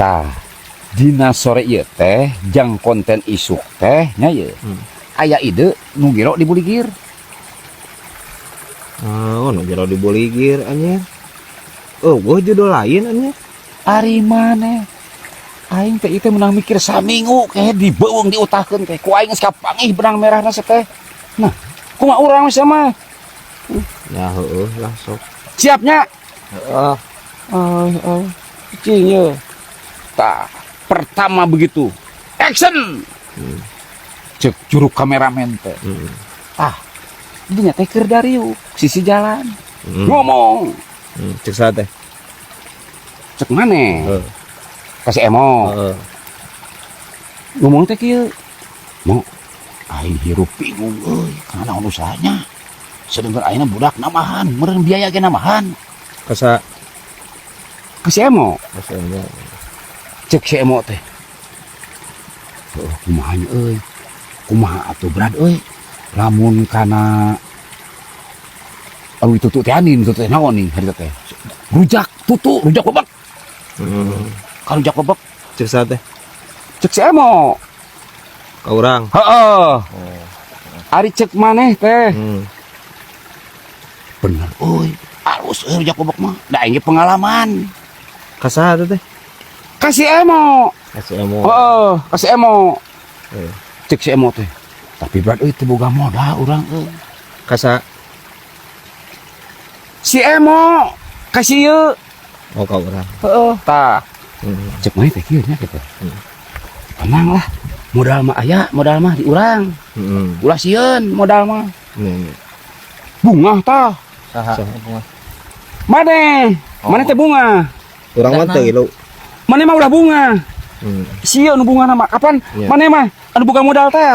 Tah, dina sore ieu teh jang konten isuk teh nya ye. Aya ide nu gero dibuligir. Oh, nu gero dibuligir anya. Oh, gua judul lain anya. Ari maneh. Aing teh itu menang mikir saminggu kayak dibeuweung diutahkeun teh. Ku aing geus kapangih benang merahna teh. Nah, kumaha urang sama? Ya heueuh lah sok. Siapnya? Heeh. Cing ye. Tah, pertama begitu. Action. Cek juru kameramen teh. Dinya teh keur dariuk sisi jalan. Ngomong. Cek saha teh? Cek maneh? Kasih emo. Ngomong teh kieu. Mo, aing hirup bingung euy, kana naon usahanya. Sedengkeun ayeuna budak namahan, meureun biaya ge namahan. Kasa Kasih emo. maksudnya Cek si emo teh. Oh, kumaha nya euy? Kumaha atuh berat euy? Lamun kana awi tutu teh anin tutu teh naon nih harita teh? Rujak tutu, rujak bebek. Ka rujak bebek cek saha teh? cek si emo. Ka urang. Heeh. Ari cek maneh teh. Bener euy, alus euy rujak bebek mah. Da aing ge pengalaman. Ka saha teh? Kasih emo. Kasih emo. Heeh, kasih emo. Eh. Cek si emo teh. Tapi berat euy teu boga modal urang euy. Ka saha? Si emo kasih ieu. Oh, ka urang. Heeh, tah. Cek maneh teh kieu nya kitu. Tenang lah. Modal mah aya, modal mah di urang. Ulah sieun modal mah. Bunga tah. Saha? Maneh, maneh teh bunga. Urang mah teu ilu. Maneh mah ulah bunga. Sieun nu bunga mah kapan? Iya. Maneh mah anu boga modal teh.